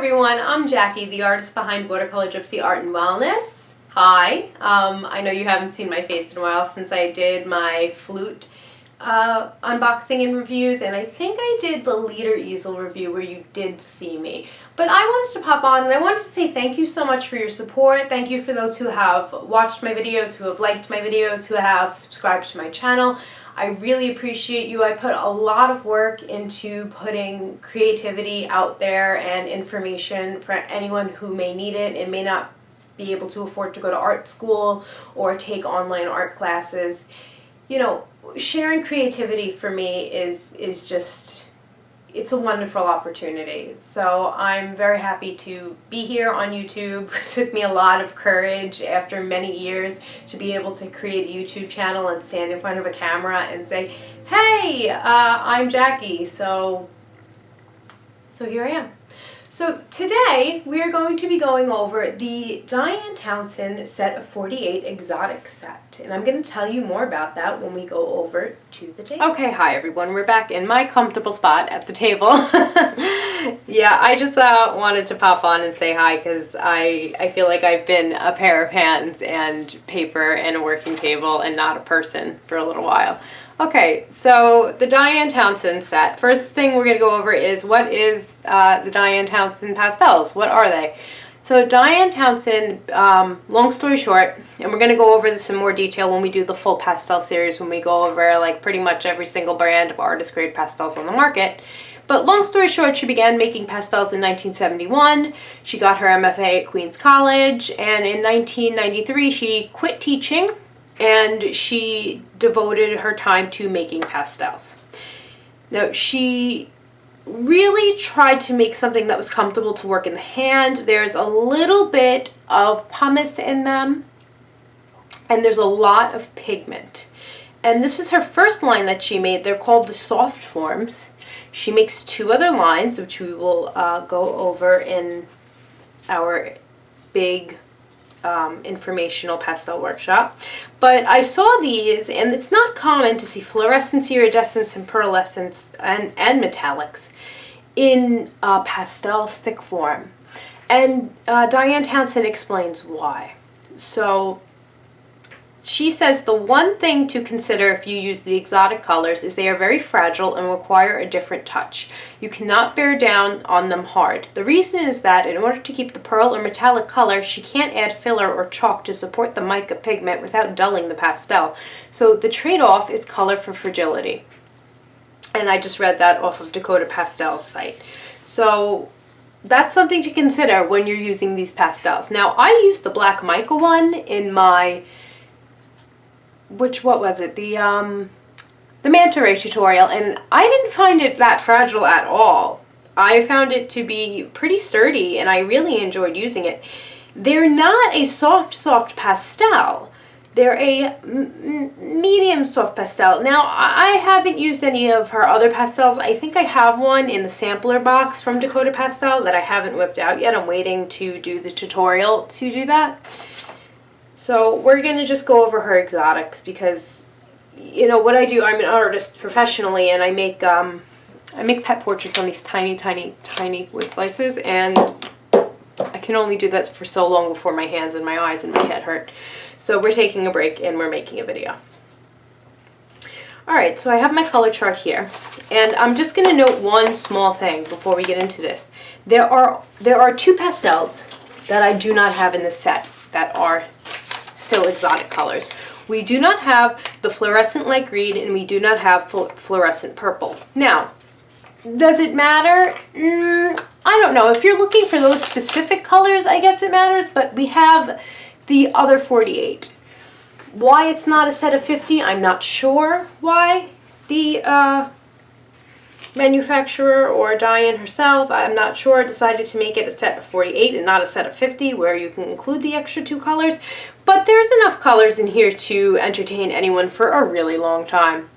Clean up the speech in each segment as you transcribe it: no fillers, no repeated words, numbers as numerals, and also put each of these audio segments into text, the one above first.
everyone, I'm Jackie, the artist behind Watercolor Gypsy Art and Wellness. Hi, I know you haven't seen my face in a while since I did my flute unboxing and reviews, and I think I did the leader easel review where you did see me. But I wanted to pop on and I wanted to say thank you so much for your support. Thank you for those who have watched my videos, who have liked my videos, who have subscribed to my channel. I really appreciate you. I put a lot of work into putting creativity out there and information for anyone who may need it and may not be able to afford to go to art school or take online art classes. You know, sharing creativity for me is just, it's a wonderful opportunity. So I'm very happy to be here on YouTube. It took me a lot of courage after many years to be able to create a YouTube channel and stand in front of a camera and say, hey, I'm Jackie. So here I am. So today we are going to be going over the Diane Townsend set of 48 exotic set, and I'm going to tell you more about that when we go over to the table. Okay, hi everyone, we're back in my comfortable spot at the table. Yeah, I just wanted to pop on and say hi because I feel like I've been a pair of hands and paper and a working table and not a person for a little while. Okay, so the Diane Townsend set. First thing we're going to go over is what is the Diane Townsend pastels? What are they? So Diane Townsend, long story short, and we're going to go over this in more detail when we do the full pastel series, when we go over like pretty much every single brand of artist grade pastels on the market. But long story short, she began making pastels in 1971. She got her MFA at Queens College, and in 1993 she quit teaching and she devoted her time to making pastels. Now, she really tried to make something that was comfortable to work in the hand. There's a little bit of pumice in them, and there's a lot of pigment. And this is her first line that she made. They're called the soft forms. She makes two other lines, which we will go over in our big informational pastel workshop. But I saw these, and it's not common to see fluorescence, iridescence, and pearlescence and metallics in pastel stick form. And Diane Townsend explains why. So she says the one thing to consider if you use the exotic colors is they are very fragile and require a different touch. You cannot bear down on them hard. The reason is that in order to keep the pearl or metallic color, she can't add filler or chalk to support the mica pigment without dulling the pastel. So the trade-off is color for fragility. And I just read that off of Dakota Pastel's site. So that's something to consider when you're using these pastels. Now, I used the black mica one in my what was it? The manta ray tutorial, and I didn't find it that fragile at all. I found it to be pretty sturdy, and I really enjoyed using it. They're not a soft pastel. They're a medium soft pastel. Now, I haven't used any of her other pastels. I think I have one in the sampler box from Dakota Pastel that I haven't whipped out yet. I'm waiting to do the tutorial to do that. So we're going to just go over her exotics because, you know, what I do, I'm an artist professionally, and I make pet portraits on these tiny, tiny, tiny wood slices, and I can only do that for so long before my hands and my eyes and my head hurt. So we're taking a break and we're making a video. Alright, so I have my color chart here, and I'm just going to note one small thing before we get into this. There are two pastels that I do not have in this set that are still exotic colors. We do not have the fluorescent light green, and we do not have fluorescent purple. Now, does it matter? I don't know. If you're looking for those specific colors, I guess it matters, but we have the other 48. Why it's not a set of 50, I'm not sure why the manufacturer or Diane herself, I'm not sure, decided to make it a set of 48 and not a set of 50 where you can include the extra two colors, but there's enough colors in here to entertain anyone for a really long time.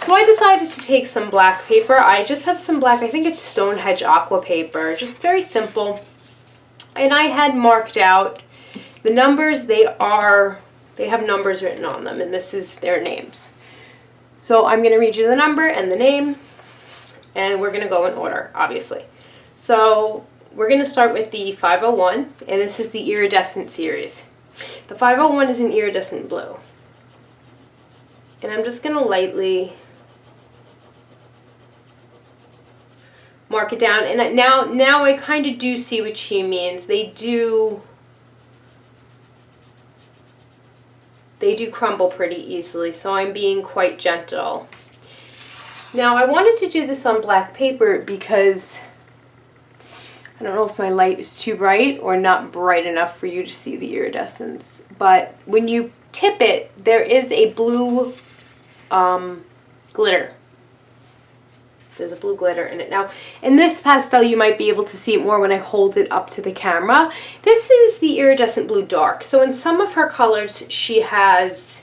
So I decided to take some black paper. I just have some black, I think it's Stonehenge aqua paper, just very simple, and I had marked out the numbers. They have numbers written on them, and this is their names. So I'm going to read you the number and the name, and we're going to go in order, obviously. So we're going to start with the 501, and this is the Iridescent series. The 501 is an iridescent blue. And I'm just going to lightly mark it down. And now I kind of do see what she means. They do crumble pretty easily, so I'm being quite gentle. Now I wanted to do this on black paper because I don't know if my light is too bright or not bright enough for you to see the iridescence, but when you tip it, there is a blue glitter. There's a blue glitter in it. Now, in this pastel, you might be able to see it more when I hold it up to the camera. This is the Iridescent Blue Dark. So in some of her colors, she has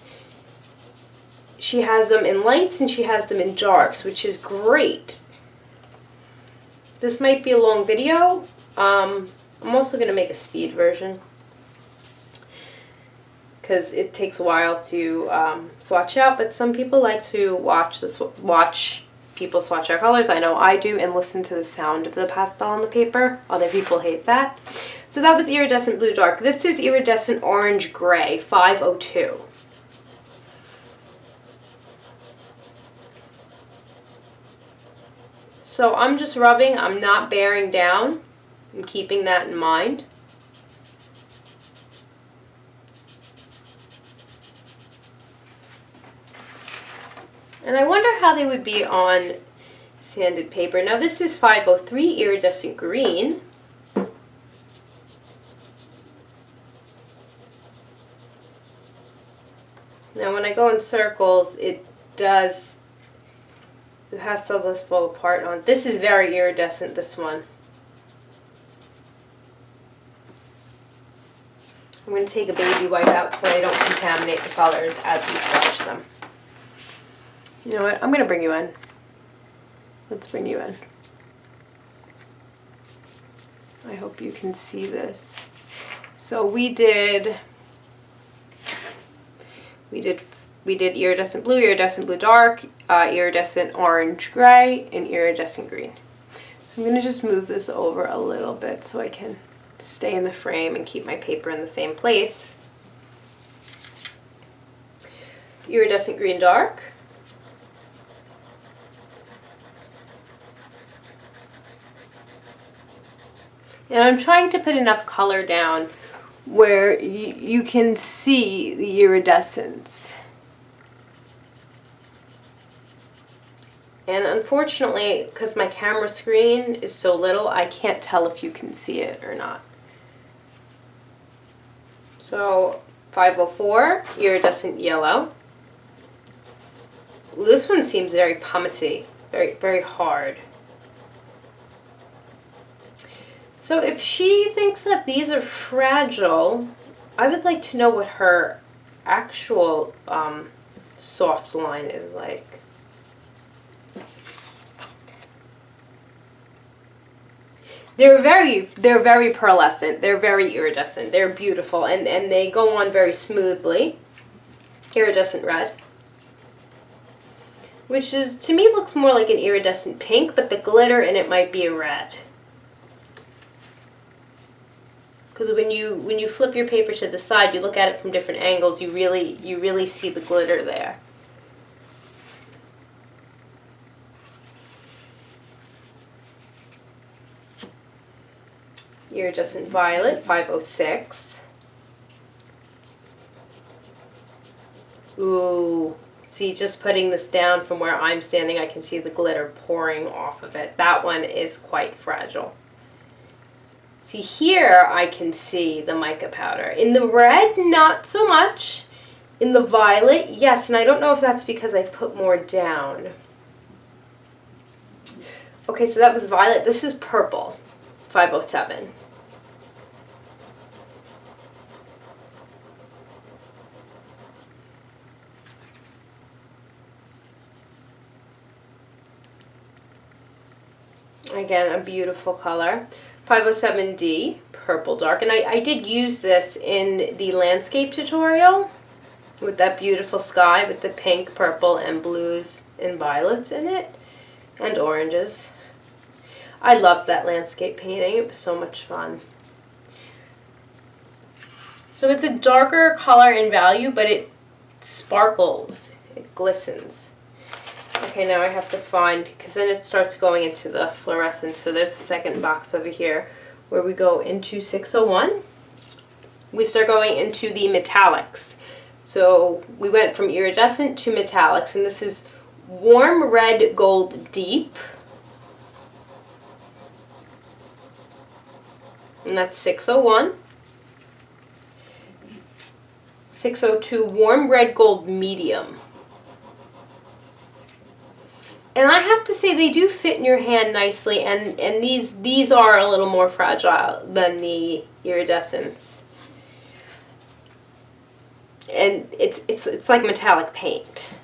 them in lights and she has them in darks, which is great. This might be a long video. I'm also going to make a speed version because it takes a while to swatch out, but some people like to watch people swatch their colors. I know I do, and listen to the sound of the pastel on the paper. Other people hate that. So that was Iridescent Blue Dark. This is Iridescent Orange Gray 502. So I'm just rubbing, I'm not bearing down. I'm keeping that in mind. And I wonder how they would be on sanded paper. Now this is 503 Iridescent Green. Now when I go in circles, the pastel does fall apart on. This is very iridescent, this one. I'm going to take a baby wipe out so I don't contaminate the colors as we swatch them. You know what? I'm going to bring you in. Let's bring you in. I hope you can see this. So we did Iridescent Blue, Iridescent Blue Dark, Iridescent Orange Gray, and Iridescent Green. So I'm going to just move this over a little bit so I can stay in the frame and keep my paper in the same place. Iridescent Green Dark. And I'm trying to put enough color down where you can see the iridescence. And unfortunately, because my camera screen is so little, I can't tell if you can see it or not. So 504, Iridescent Yellow. Ooh, this one seems very pumicey, very, very hard. So if she thinks that these are fragile, I would like to know what her actual soft line is like. They're very pearlescent. They're very iridescent. They're beautiful, and they go on very smoothly. Iridescent Red, which is, to me, looks more like an iridescent pink, but the glitter in it might be a red. Because when you flip your paper to the side, you look at it from different angles, you really see the glitter there. Iridescent Violet, 506. Ooh, see, just putting this down from where I'm standing, I can see the glitter pouring off of it. That one is quite fragile. See, here I can see the mica powder. In the red, not so much. In the violet, yes, and I don't know if that's because I put more down. Okay, so that was violet. This is purple, 507. Again, a beautiful color. 507D, Purple Dark. And I did use this in the landscape tutorial with that beautiful sky with the pink, purple, and blues and violets in it, and oranges. I loved that landscape painting. It was so much fun. So it's a darker color in value, but it sparkles. It glistens. Okay, now I have to find, because then it starts going into the fluorescent. So there's a second box over here where we go into 601. We start going into the metallics. So we went from iridescent to metallics, and this is warm red gold deep. And that's 601. 602, warm red gold medium. And I have to say they do fit in your hand nicely, and these are a little more fragile than the iridescence. And it's like metallic paint.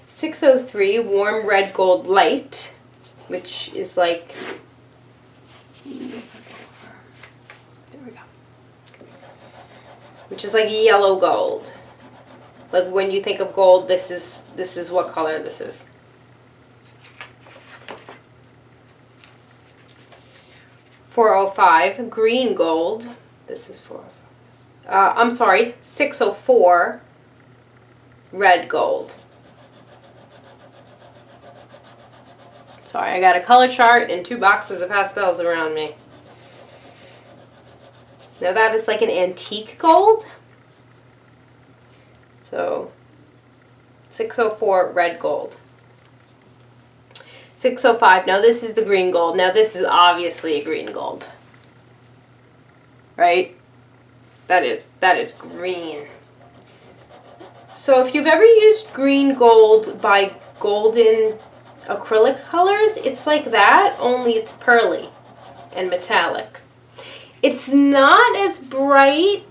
603, warm red gold light, which is like, there we go, which is like yellow gold. Like when you think of gold, this is what color this is. .405, green gold. This is 405. I'm sorry, 604, red gold. Sorry, I got a color chart and 2 boxes of pastels around me. Now that is like an antique gold. So 604, red gold. 605, now this is the green gold. Now this is obviously a green gold. Right? That is green. So if you've ever used green gold by Golden acrylic colors, it's like that, only it's pearly and metallic. It's not as bright.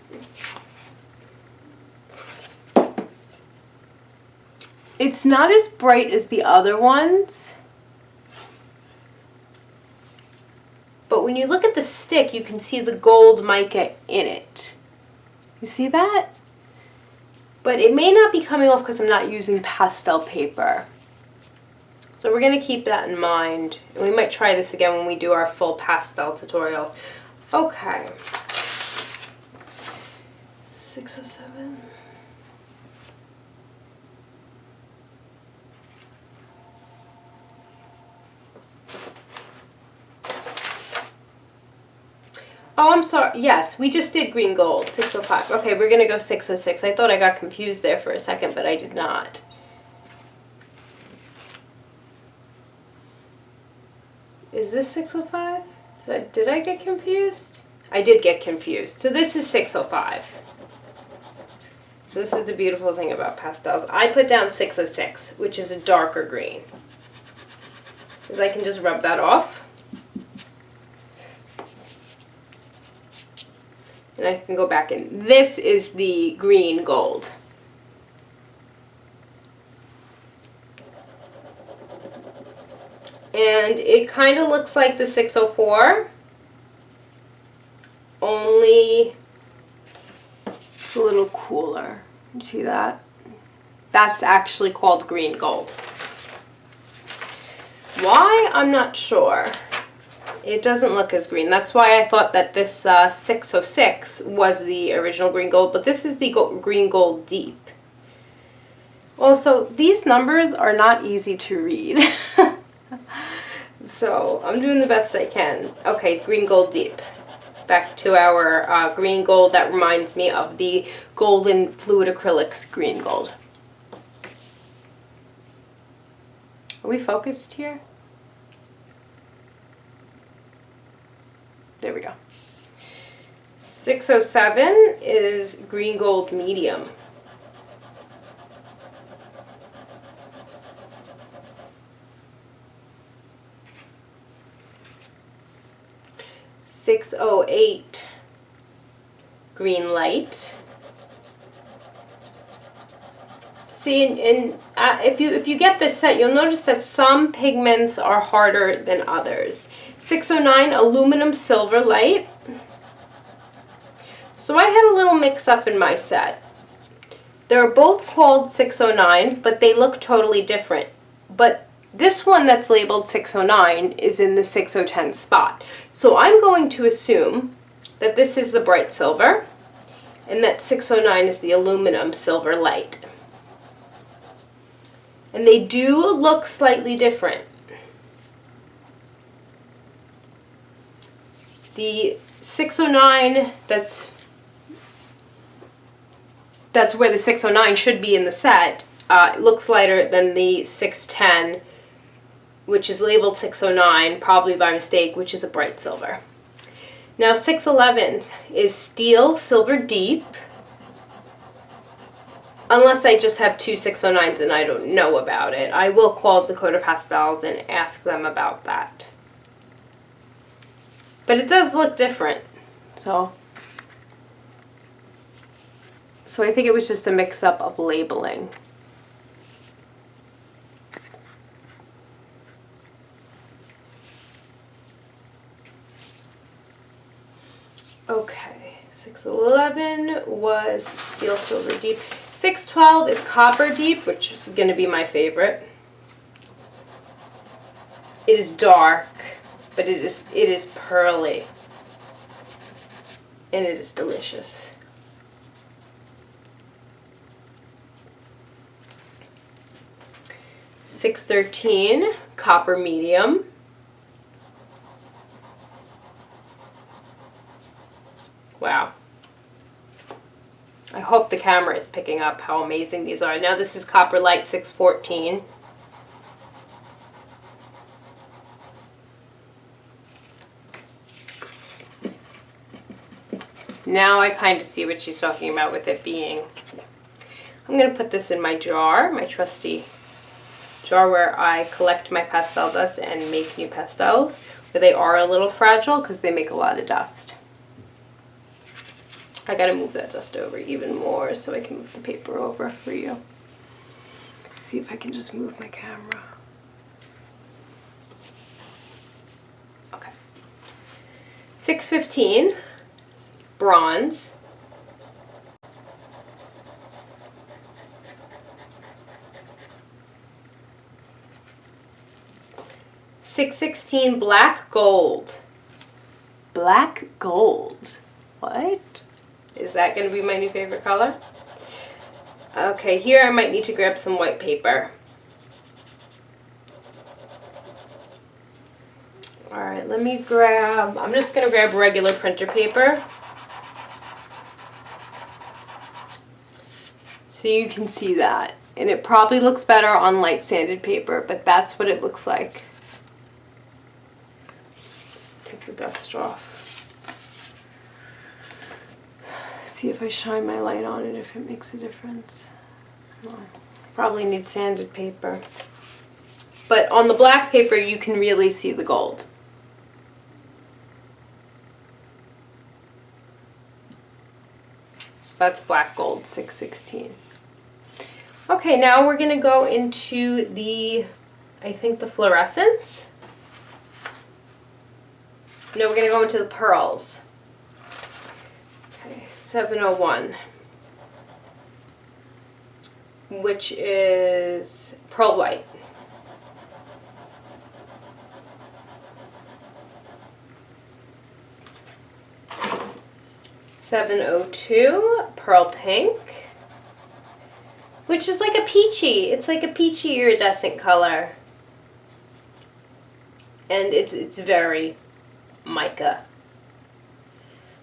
It's not as bright as the other ones. But when you look at the stick, you can see the gold mica in it. You see that? But it may not be coming off because I'm not using pastel paper. So we're going to keep that in mind. And we might try this again when we do our full pastel tutorials. Okay. 607. Oh, I'm sorry. Yes, we just did green gold, 605. Okay, we're going to go 606. I thought I got confused there for a second, but I did not. Is this 605? Did I get confused? I did get confused. So this is 605. So this is the beautiful thing about pastels. I put down 606, which is a darker green. Because I can just rub that off. And I can go back in. This is the green gold. And it kind of looks like the 604, only it's a little cooler. You see that? That's actually called green gold. Why? I'm not sure. It doesn't look as green. That's why I thought that this 606 was the original green gold, but this is the green gold deep. Also, these numbers are not easy to read. So I'm doing the best I can. Okay, green gold deep. Back to our green gold. That reminds me of the Golden Fluid Acrylics green gold. Are we focused here? There we go. 607 is green gold medium. .608 green light. See, if you get this set, you'll notice that some pigments are harder than others. 609 aluminum silver light. So I had a little mix-up in my set. They're both called 609, but they look totally different. But this one that's labeled 609 is in the 6010 spot. So I'm going to assume that this is the bright silver and that 609 is the aluminum silver light. And they do look slightly different. The 609, that's where the 609 should be in the set. It looks lighter than the 610, which is labeled 609, probably by mistake, which is a bright silver. Now 611 is steel silver deep, unless I just have two 609s and I don't know about it. I will call Dakota Pastels and ask them about that. But it does look different, so I think it was just a mix-up of labeling. Okay, 611 was steel silver deep. 612 is copper deep, which is going to be my favorite. It is dark, but it is pearly, and it is delicious. 613, copper medium. Wow. I hope the camera is picking up how amazing these are. Now this is copper light 614. Now I kind of see what she's talking about with it being. I'm going to put this in my jar, my trusty jar where I collect my pastel dust and make new pastels, where they are a little fragile because they make a lot of dust. I gotta move that dust over even more so I can move the paper over for you. See if I can just move my camera. Okay. 615, bronze. 616, black gold. Black gold. What? Is that going to be my new favorite color? Okay, here I might need to grab some white paper. Alright, let me grab, I'm just going to grab regular printer paper, so you can see that. And it probably looks better on light sanded paper, but that's what it looks like. Take the dust off. See if I shine my light on it, if it makes a difference. Well, probably need sanded paper. But on the black paper, you can really see the gold. So that's black gold, 616. Okay, now we're going to go into the, I think, the fluorescence. No, we're going to go into the pearls. Okay, 701, which is pearl white. $702, pearl pink, which is like a peachy. It's like a peachy iridescent color, and it's very mica.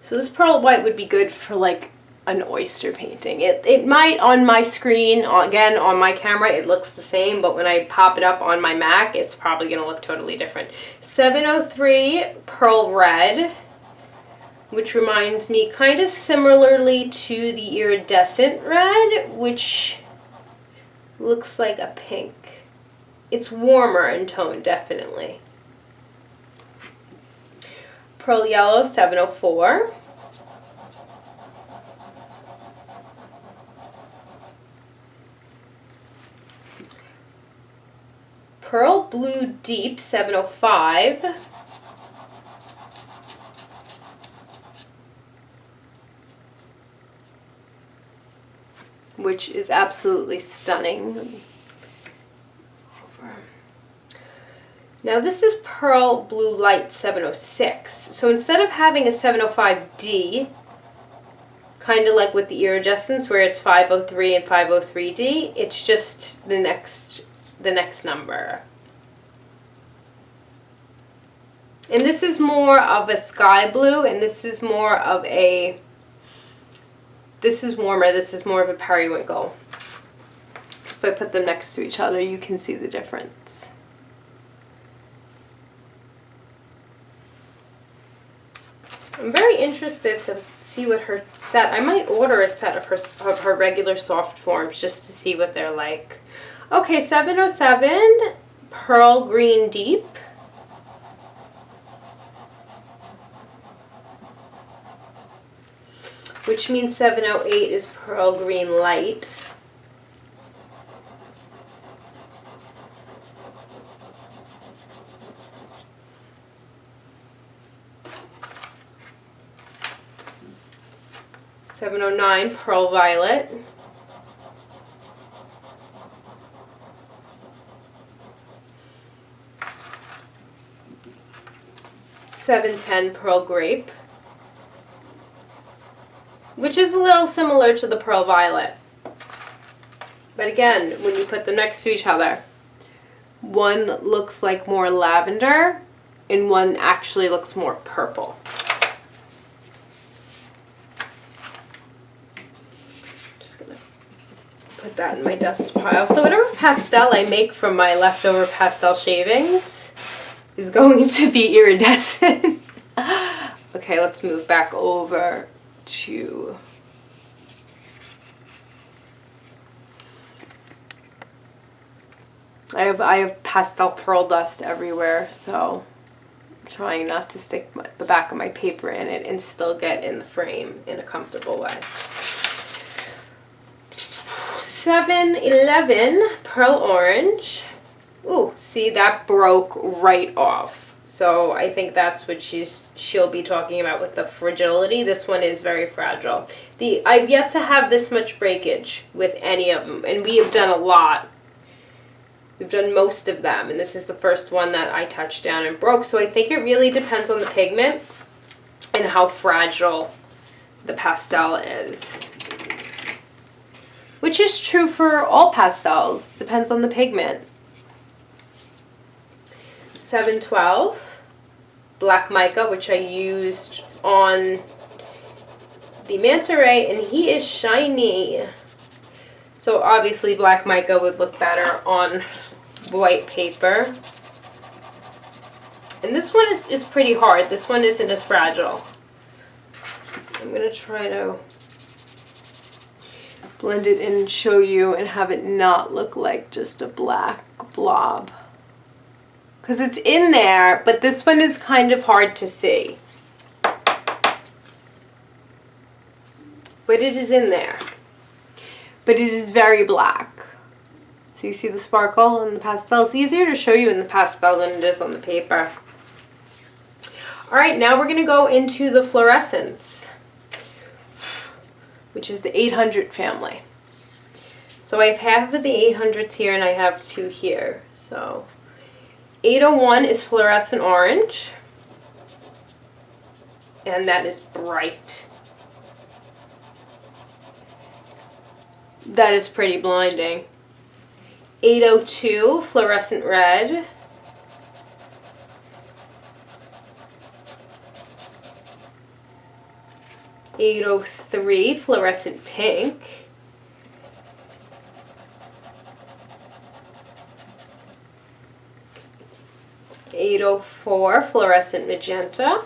So this pearl white would be good for like an oyster painting. It might on my screen, again on my camera, it looks the same, but when I pop it up on my Mac, it's probably going to look totally different. 703, pearl red, which reminds me kind of similarly to the iridescent red, which looks like a pink. It's warmer in tone, definitely. Pearl yellow, 704. Pearl blue deep, 705. Which is absolutely stunning. Now this is Pearl Blue Light 706. So instead of having a 705D, kind of like with the Iridescence where it's 503 and 503D, it's just the next number. And this is more of a sky blue, and this is more of a, this is warmer, this is more of a periwinkle. If I put them next to each other, you can see the difference. I'm very interested to see what her set, I might order a set of her regular soft forms just to see what they're like. Okay, 707, Pearl Green Deep. Which means 708 is Pearl Green Light. $709 Pearl Violet. $710 Pearl Grape, which is a little similar to the Pearl Violet. But again, when you put them next to each other, one looks like more lavender and one actually looks more purple. Just gonna put that in my dust pile. So whatever pastel I make from my leftover pastel shavings is going to be iridescent. Okay, let's move back over to I have pastel pearl dust everywhere, so I'm trying not to stick the back of my paper in it and still get in the frame in a comfortable way. 711 Pearl Orange. Ooh, see, that broke right off. So I think that's what she'll be talking about with the fragility. This one is very fragile. I've yet to have this much breakage with any of them, and we have done a lot. We've done most of them, and this is the first one that I touched down and broke. So I think it really depends on the pigment and how fragile the pastel is. Which is true for all pastels. Depends on the pigment. 712 Black Mica, which I used on the manta ray, and he is shiny. So obviously Black Mica would look better on white paper. And this one is pretty hard. This one isn't as fragile. I'm going to try to blend it in and show you and have it not look like just a black blob. Because it's in there, but this one is kind of hard to see. But it is in there. But it is very black. So you see the sparkle in the pastel. It's easier to show you in the pastel than it is on the paper. Alright, now we're going to go into the Fluorescence, which is the 800 family. So I have half of the 800s here and I have two here. So 801 is Fluorescent Orange, and that is bright. That is pretty blinding. 802 Fluorescent Red. 803 Fluorescent Pink. 804 Fluorescent Magenta.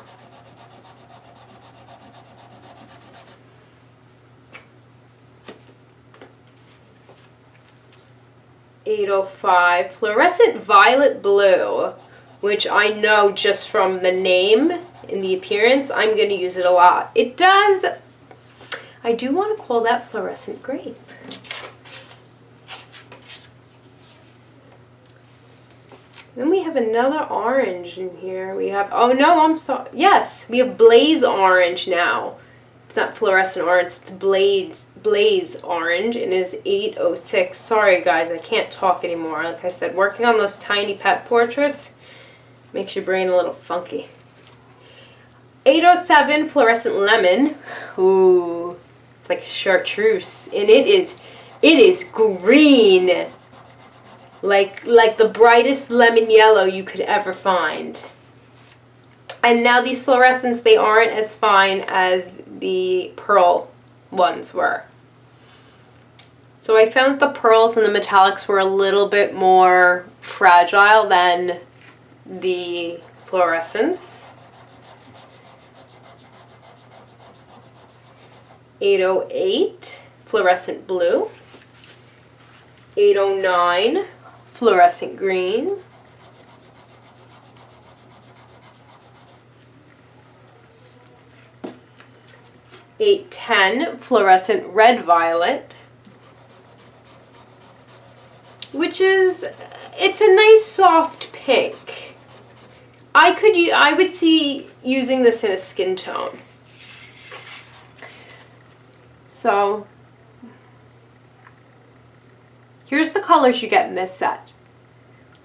805 Fluorescent Violet Blue, which I know just from the name and the appearance, I'm going to use it a lot. It does, I do want to call that Fluorescent Grape. Then we have another orange in here. We have, oh no, I'm sorry. Yes, we have Blaze Orange now. It's not Fluorescent Orange, it's Blaze Orange, and it is 806. Sorry guys, I can't talk anymore. Like I said, working on those tiny pet portraits Makes your brain a little funky. 807 Fluorescent Lemon. Ooh, it's like a chartreuse, and it is green, like the brightest lemon yellow you could ever find. And now these fluorescents, they aren't as fine as the pearl ones were. So I found that the pearls and the metallics were a little bit more fragile than the fluorescents. 808 Fluorescent Blue. 809 Fluorescent Green. 810 Fluorescent Red Violet, which is, it's a nice soft pink. I would see using this in a skin tone. So here's the colors you get in this set.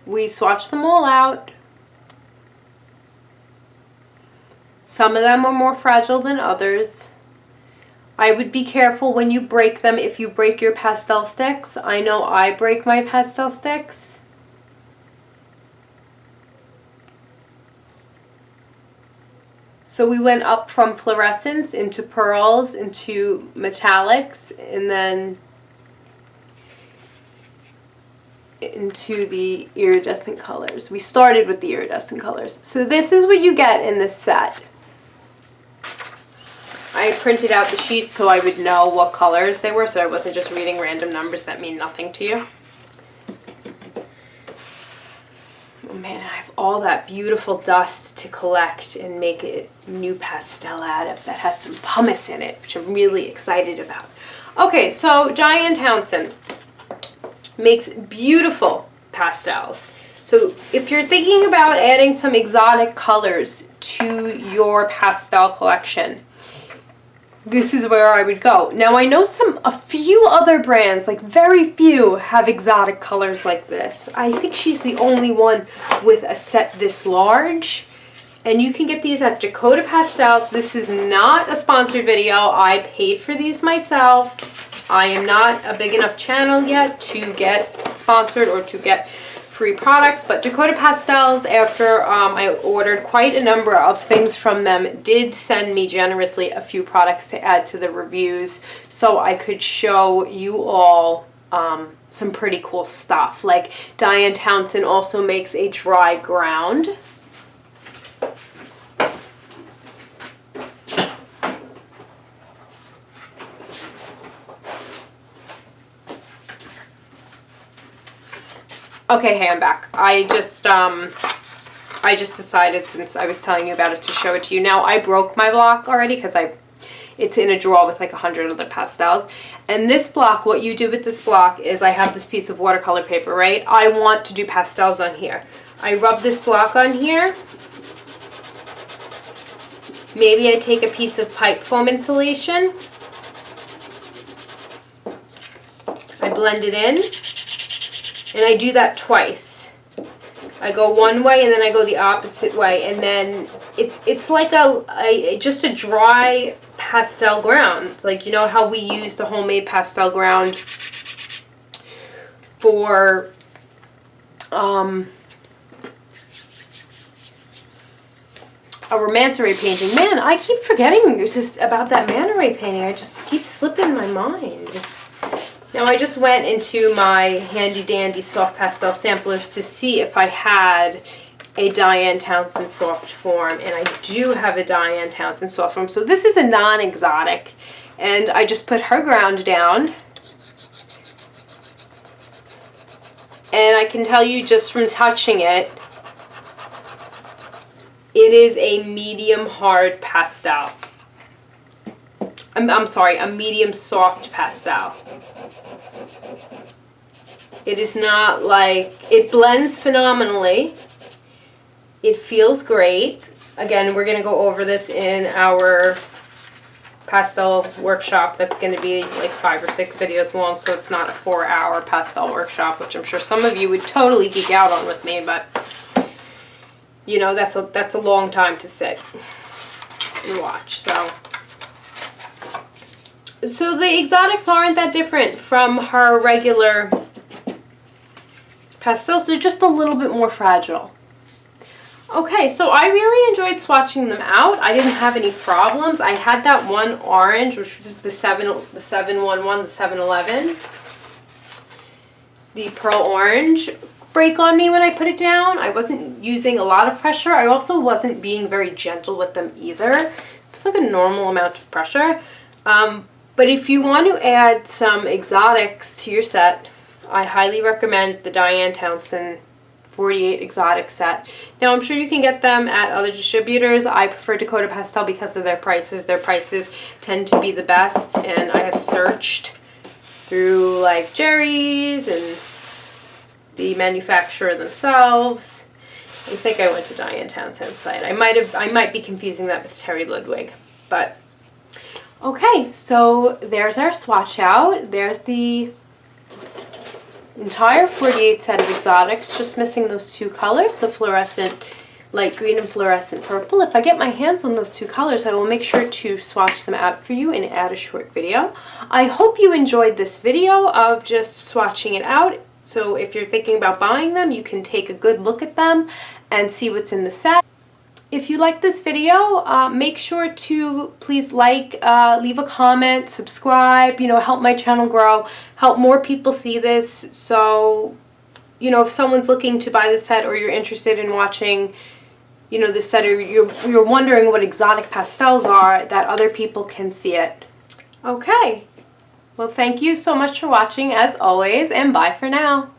We swatched them all out. Some of them are more fragile than others. I would be careful when you break them if you break your pastel sticks. I know I break my pastel sticks. So we went up from fluorescence into pearls, into metallics, and then into the iridescent colors. We started with the iridescent colors. So this is what you get in this set. I printed out the sheets so I would know what colors they were, so I wasn't just reading random numbers that mean nothing to you. Oh man, I have all that beautiful dust to collect and make a new pastel out of that has some pumice in it, which I'm really excited about. Okay, so Diane Townsend makes beautiful pastels. So if you're thinking about adding some exotic colors to your pastel collection, this is where I would go. Now I know a few other brands, like very few, have exotic colors like this. I think she's the only one with a set this large. And you can get these at Dakota Pastels. This is not a sponsored video. I paid for these myself. I am not a big enough channel yet to get sponsored or to get free products, but Dakota Pastels, after I ordered quite a number of things from them, did send me generously a few products to add to the reviews so I could show you all some pretty cool stuff. Like Diane Townsend also makes a dry ground. Okay, hey, I'm back. I just decided, since I was telling you about it, to show it to you. Now, I broke my block already because it's in a drawer with like 100 other pastels. And this block, what you do with this block is, I have this piece of watercolor paper, right? I want to do pastels on here. I rub this block on here. Maybe I take a piece of pipe foam insulation. I blend it in. And I do that twice. I go one way and then I go the opposite way, and then it's like just a dry pastel ground. It's like, you know how we use the homemade pastel ground for a manta ray painting. Man, I keep forgetting about that manta ray painting. I just keep slipping my mind. Now I just went into my handy dandy soft pastel samplers to see if I had a Diane Townsend soft form, and I do have a Diane Townsend soft form. So this is a non-exotic, and I just put her ground down. And I can tell you just from touching it, it is a medium hard pastel. I'm sorry, a medium soft pastel. It is not like, it blends phenomenally. It feels great. Again, we're going to go over this in our pastel workshop that's going to be like 5 or 6 videos long, so it's not a 4-hour pastel workshop, which I'm sure some of you would totally geek out on with me, but you know, that's a long time to sit and watch. So the exotics aren't that different from her regular pastels. They're just a little bit more fragile. Okay, so I really enjoyed swatching them out. I didn't have any problems. I had that one orange, which was the 711, the 711. The pearl orange break on me when I put it down. I wasn't using a lot of pressure. I also wasn't being very gentle with them either. It's like a normal amount of pressure. But if you want to add some exotics to your set, I highly recommend the Diane Townsend 48 exotic set. Now I'm sure you can get them at other distributors. I prefer Dakota Pastel because of their prices. Their prices tend to be the best, and I have searched through like Jerry's and the manufacturer themselves. I think I went to Diane Townsend's site. I might be confusing that with Terry Ludwig, but okay, so there's our swatch out. There's the entire 48 set of exotics, just missing those two colors, the fluorescent light green and fluorescent purple. If I get my hands on those two colors, I will make sure to swatch them out for you and add a short video. I hope you enjoyed this video of just swatching it out. So if you're thinking about buying them, you can take a good look at them and see what's in the set. If you like this video, make sure to please like, leave a comment, subscribe, you know, help my channel grow, help more people see this. So, you know, if someone's looking to buy this set or you're interested in watching, you know, this set, or you're wondering what exotic pastels are, that other people can see it. Okay. Well, thank you so much for watching as always, and bye for now.